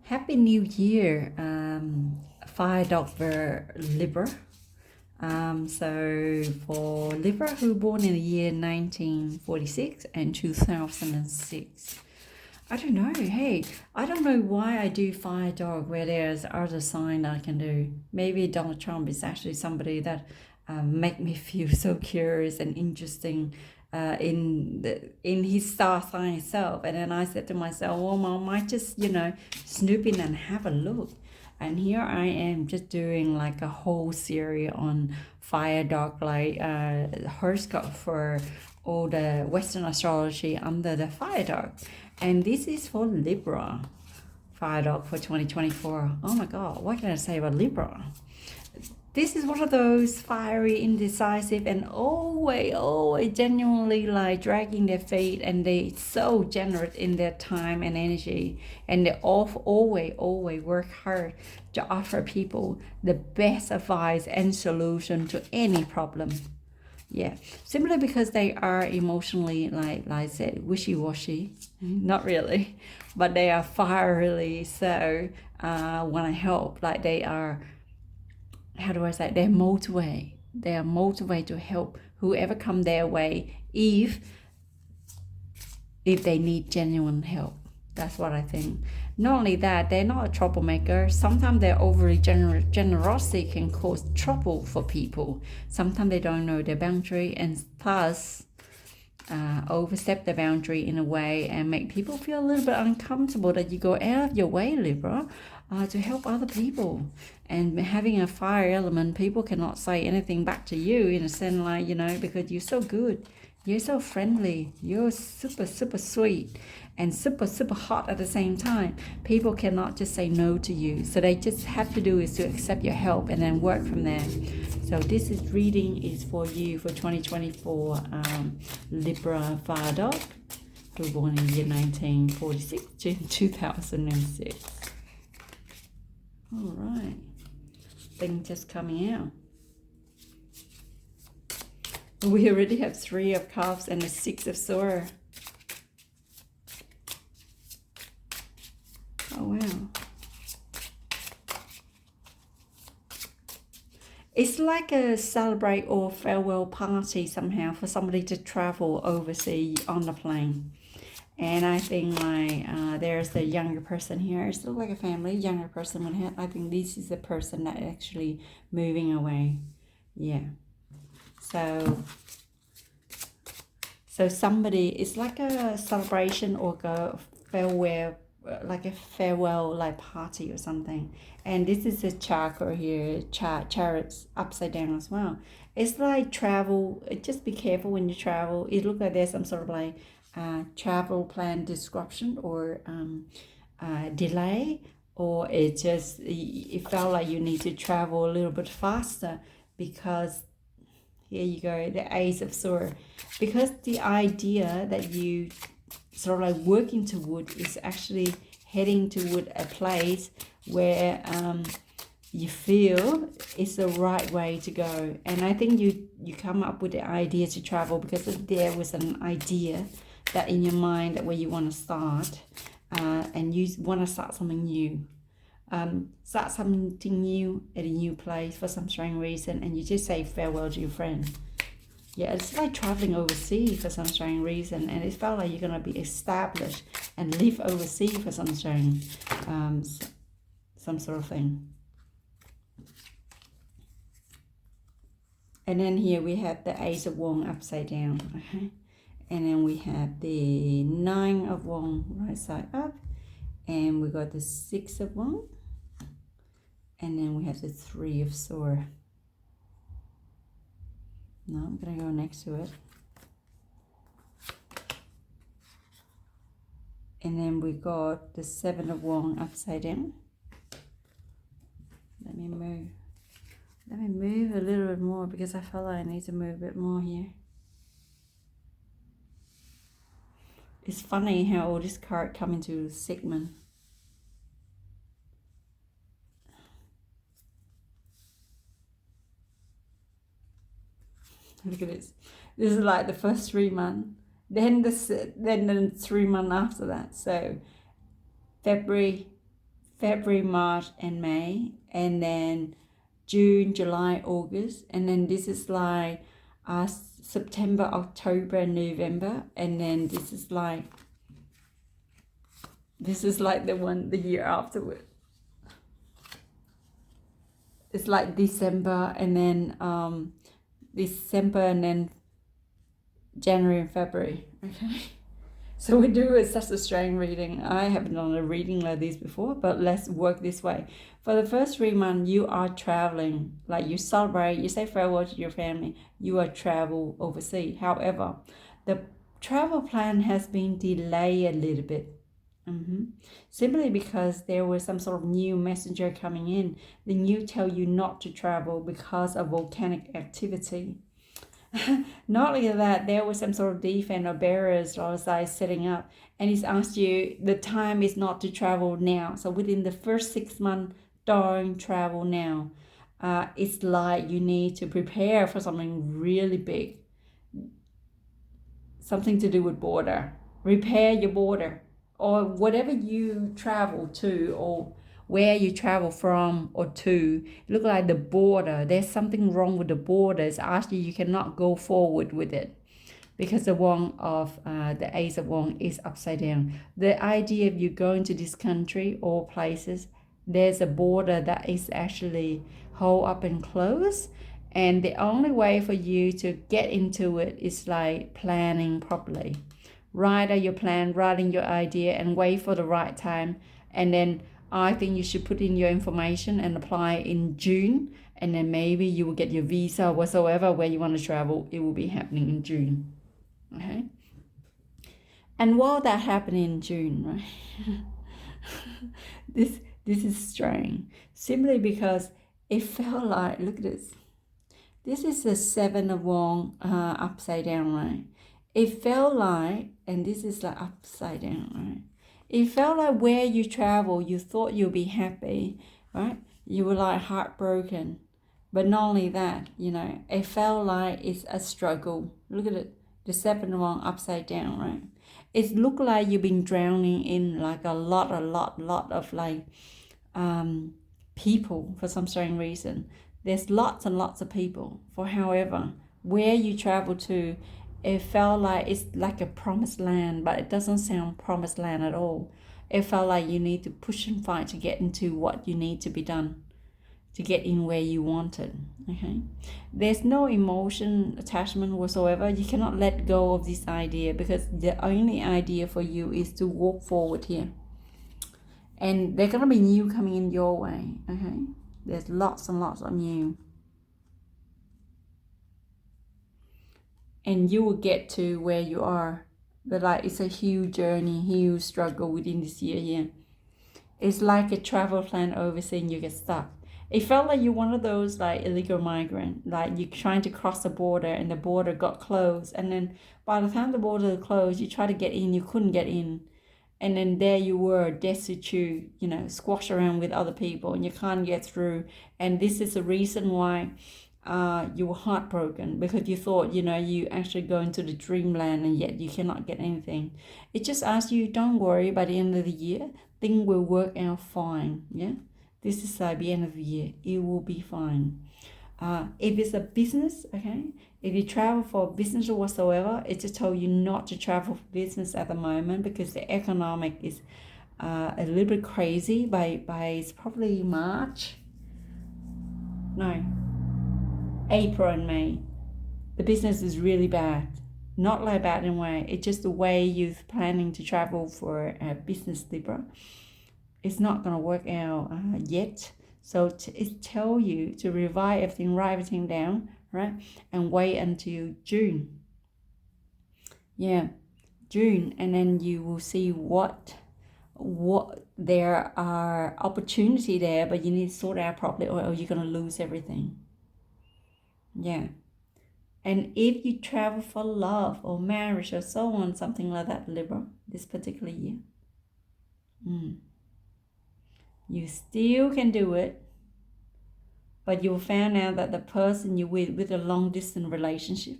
Happy New Year, Fire Dog Libra. So for Libra, who born in the year 1946 and 2006. I don't know. Hey, I don't know why I do Fire Dog where there's other sign I can do. Maybe Donald Trump is actually somebody that make me feel so curious and interesting in his star sign itself. And then I said to myself, well, I might just snoop in and have a look. And here I am just doing like a whole series on Fire Dog, like horoscope for all the Western astrology under the Fire Dog. And this is for Libra, Fire Dog for 2024. Oh my God, what can I say about Libra? This is one of those fiery, indecisive, and always genuinely like dragging their feet, and they so generous in their time and energy, and they always work hard to offer people the best advice and solution to any problem. Yeah, simply because they are emotionally, like I said, wishy-washy. Not really, but they are fiery, so want to help. Like they are, how do I say, they're motivated. They are motivated to help whoever come their way if they need genuine help. That's what I think. Not only that, they're not a troublemaker. Sometimes their overly generosity can cause trouble for people. Sometimes they don't know their boundary and thus overstep the boundary in a way and make people feel a little bit uncomfortable that you go out of your way, Libra, to help other people. And having a fire element, people cannot say anything back to you in a sense like, because you're so good. You're so friendly. You're super, super sweet and super, super hot at the same time. People cannot just say no to you. So they just have to do is to accept your help and then work from there. So this reading is for you for 2024 Libra Fire Dog, who was born in the year 1946 to 2006. All right. Thing just coming out. We already have 3 of Cups and a 6 of Swords. Oh, wow. It's like a celebrate or farewell party somehow for somebody to travel overseas on the plane. And I think like there's the younger person here. It's still like a family, younger person would have. I think this is the person that actually moving away. Yeah. So somebody, it's like a celebration or a farewell, like a farewell like party or something. And this is a chakra here, chariots upside down as well. It's like travel. Just be careful when you travel. It looks like there's some sort of like travel plan disruption or delay, or it felt like you need to travel a little bit faster because here you go, the Ace of Swords. Because the idea that you sort of like working toward is actually heading toward a place where you feel it's the right way to go. And I think you come up with the idea to travel because there was an idea that in your mind that where you want to start and you want to start something new. Start something new at a new place for some strange reason, and you just say farewell to your friend. Yeah, it's like traveling overseas for some strange reason, and it felt like you're gonna be established and live overseas for some strange, some sort of thing. And then here we have the Ace of Wands upside down, okay, and then we have the 9 of Wands right side up, and we got the 6 of Wands. And then we have the 3 of Swords. No, I'm going to go next to it. And then we got the 7 of Wands upside down. Let me move a little bit more because I feel like I need to move a bit more here. It's funny how all this card come into a segment. Look at this. This is like the first 3 months. Then the 3 months after that. So February, February, March, and May, and then June, July, August, and then this is like September, October, and November, and then this is like the year afterward. It's like December, and then December, and then January and February. Okay. So we do such a strange reading. I haven't done a reading like this before, but let's work this way. For the first 3 months, you are traveling. Like you celebrate, you say farewell to your family, you are travel overseas. However, the travel plan has been delayed a little bit. Simply because there was some sort of new messenger coming in. The new tell you not to travel because of volcanic activity. Not only that, there was some sort of defense or barriers or like setting up, and he's asked you the time is not to travel now. So within the first 6 months, don't travel now. It's like you need to prepare for something really big, something to do with border. Repair your border, or whatever you travel to, or where you travel from or to. Look like the border, there's something wrong with the border. It's actually you cannot go forward with it because the wand of the Ace of Wands is upside down. The idea of you going to this country or places, there's a border that is actually hold up and close, and the only way for you to get into it is like planning properly. Write out your plan, write in your idea, and wait for the right time. And then I think you should put in your information and apply in June, and then maybe you will get your visa whatsoever where you want to travel. It will be happening in June. Okay. And while that happened in June, right? this is strange. Simply because it felt like, look at this. This is the Seven of Wands upside down, right? It felt like, and this is like upside down, right? It felt like where you travel, you thought you'll be happy, right? You were like heartbroken. But not only that, it felt like it's a struggle. Look at it, the Seven of Wands upside down, right? It looked like you've been drowning in like a lot of like people for some strange reason. There's lots and lots of people. For however, where you travel to, it felt like it's like a promised land, but it doesn't sound promised land at all. It felt like you need to push and fight to get into what you need to be done, to get in where you wanted. Okay, there's no emotion attachment whatsoever. You cannot let go of this idea, because the only idea for you is to walk forward here. And there's gonna be new coming in your way. Okay, there's lots and lots of new. And you will get to where you are. But like it's a huge journey, huge struggle within this year here. It's like a travel plan overseas and you get stuck. It felt like you're one of those like illegal migrant, like you're trying to cross the border and the border got closed. And then by the time the border closed, you try to get in, you couldn't get in. And then there you were, destitute, squashed around with other people, and you can't get through. And this is the reason why you were heartbroken, because you thought, you actually go into the dreamland, and yet you cannot get anything. It just asks you, don't worry, by the end of the year, things will work out fine. Yeah, this is like the end of the year, it will be fine. If it's a business, okay, if you travel for business or whatsoever, it just told you not to travel for business at the moment, because the economic is a little bit crazy. By it's probably April and May, the business is really bad. Not like bad in a way, it's just the way you're planning to travel for a business, Libra. It's not going to work out yet. So it tell you to revise everything, write everything down, right? And wait until June. Yeah, June, and then you will see what there are opportunity there, but you need to sort out properly, or you're going to lose everything. Yeah. And if you travel for love or marriage or so on, something like that, Libra, this particular year, you still can do it, but you'll find out that the person you're with a long distance relationship,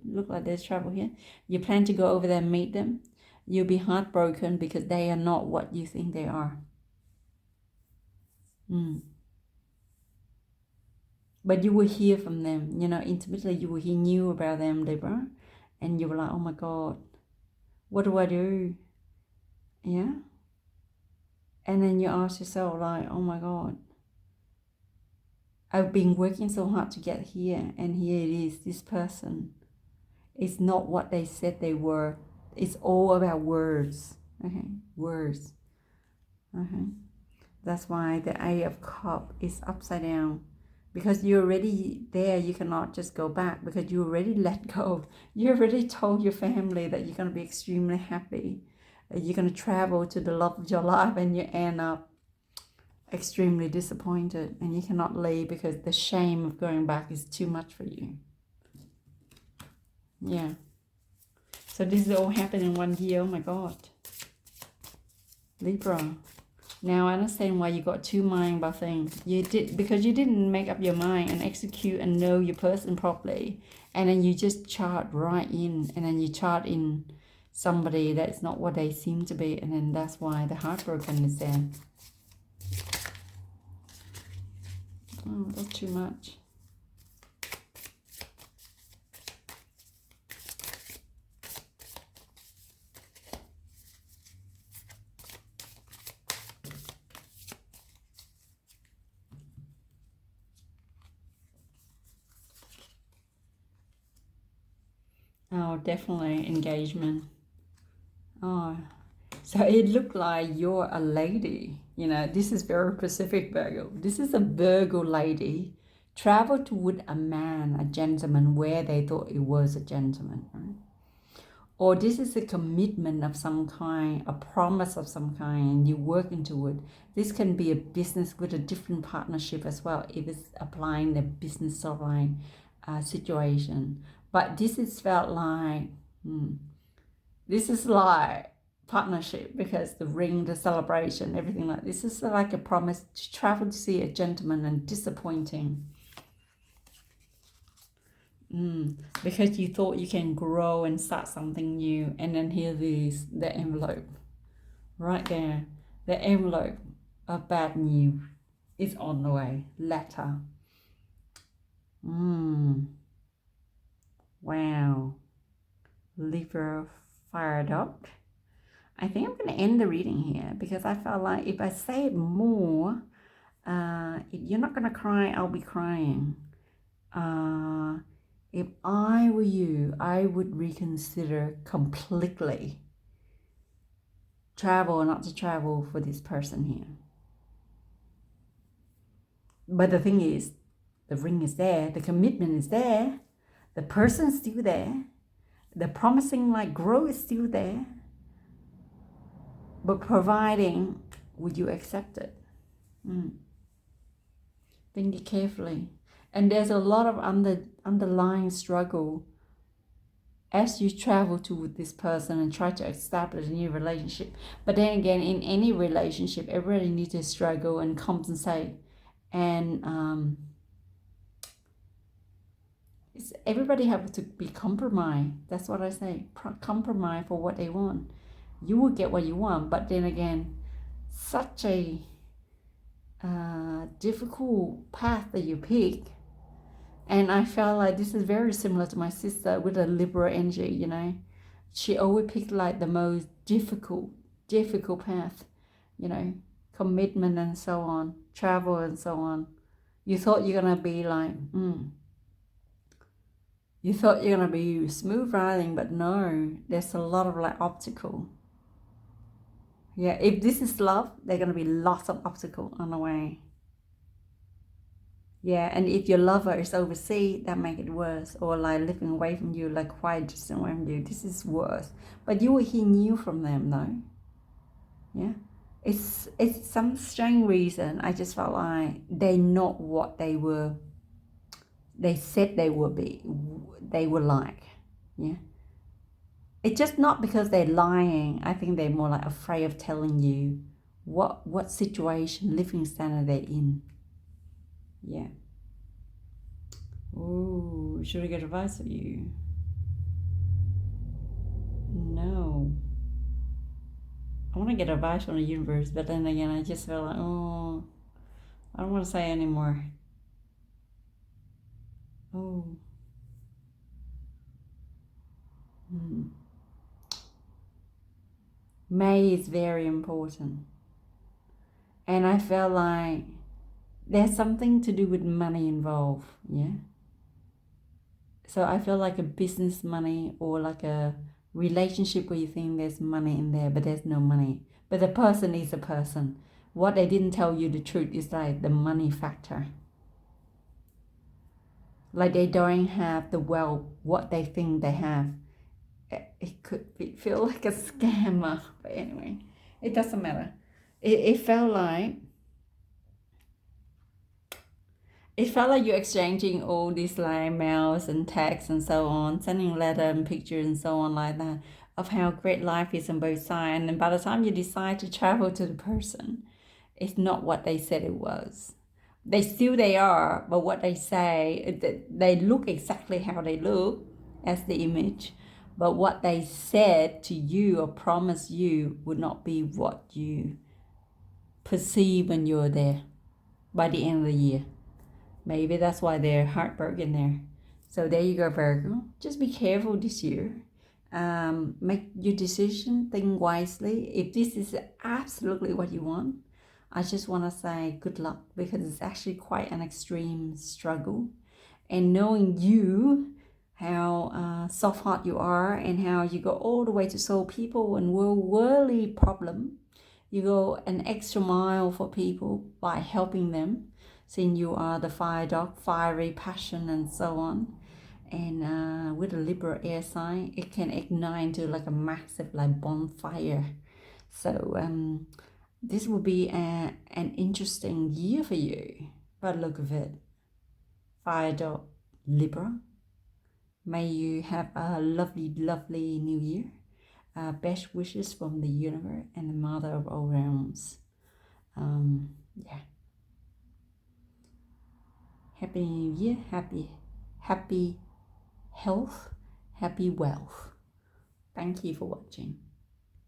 look like there's trouble here. You plan to go over there and meet them. You'll be heartbroken because they are not what you think they are. Mm. But you will hear from them, you know, intimately you will hear new about them, Libra. And you were like, oh my God, what do I do? Yeah. And then you ask yourself like, oh my God, I've been working so hard to get here, and here it is, this person. It's not what they said they were. It's all about words. Okay, words. Okay. That's why the Eight of Cups is upside down. Because you're already there, you cannot just go back because you already let go. You already told your family that you're going to be extremely happy. You're going to travel to the love of your life, and you end up extremely disappointed, and you cannot leave because the shame of going back is too much for you. Yeah. So this is all happened in 1 year. Oh my God. Libra. Now I understand why you got two mind about things. You did because you didn't make up your mind and execute and know your person properly, and then you just chart right in, and then you chart in somebody that's not what they seem to be, and then that's why the heartbroken is there. Oh, that's too much. Oh, definitely engagement. Oh, so it looked like you're a lady. You know, this is very Pacific Virgo. This is a Virgo lady traveled toward a man, a gentleman, where they thought it was a gentleman, right? Or this is a commitment of some kind, a promise of some kind, and you're working toward. This can be a business with a different partnership as well, if it's applying the business storyline situation. But this is felt like, this is like partnership, because the ring, the celebration, everything like this is like a promise to travel to see a gentleman, and disappointing. Because you thought you can grow and start something new, and then here is the envelope right there. The envelope of bad news is on the way. Letter. Wow. Libra fired up. I think I'm going to end the reading here, because I felt like if I say it more, if you're not going to cry, I'll be crying. If I were you, I would reconsider completely travel or not to travel for this person here. But the thing is, the ring is there, the commitment is there, the person's still there, the promising like growth is still there, but providing, would you accept it? Think it carefully. And there's a lot of underlying struggle as you travel to this person and try to establish a new relationship. But then again, in any relationship, everybody needs to struggle and compensate. And everybody have to be compromised. That's what I say. Compromise for what they want. You will get what you want. But then again, such a difficult path that you pick. And I felt like this is very similar to my sister with a Libra energy, you know. She always picked like the most difficult path, you know, commitment and so on, travel and so on. You thought you're going to be like, you thought you're going to be smooth riding, but no, there's a lot of like obstacle. Yeah, if this is love, there's going to be lots of obstacle on the way. Yeah, and if your lover is overseas, that make it worse. Or like living away from you, like quite distant away from you. This is worse. But you will hear new from them though. Yeah. It's some strange reason. I just felt like they're not what they were. They said they would be. They were like. Yeah. It's just not because they're lying. I think they're more like afraid of telling you what situation, living standard they're in. Yeah. Ooh, should I get advice for you? No. I want to get advice from the universe, but then again, I just feel like, oh, I don't want to say anymore. Oh. May is very important. And I felt like there's something to do with money involved, yeah? So I feel like a business money or like a relationship where you think there's money in there, but there's no money. But the person is a person. What they didn't tell you the truth is like the money factor. Like they don't have the wealth, what they think they have. It could feel like a scammer. But anyway, it doesn't matter. It felt like you're exchanging all these like mails and texts and so on, sending letter and pictures and so on like that of how great life is on both sides. And by the time you decide to travel to the person, it's not what they said it was. They are, but what they say, they look exactly how they look as the image, but what they said to you or promised you would not be what you perceive when you're there by the end of the year. Maybe that's why they're heartbroken there. So there you go, Virgo. Just be careful this year. Make your decision, think wisely. If this is absolutely what you want, I just want to say good luck, because it's actually quite an extreme struggle. And knowing you, how soft heart you are, and how you go all the way to solve people and worldly problem, you go an extra mile for people by helping them, since you are the fire dog, fiery passion and so on. And with a Libra air sign, it can ignite into like a massive like bonfire. So this will be an interesting year for you. But look of it, fire dog Libra. May you have a lovely, lovely new year. Best wishes from the universe and the mother of all realms. Yeah. Happy New Year. Happy health. Happy wealth. Thank you for watching.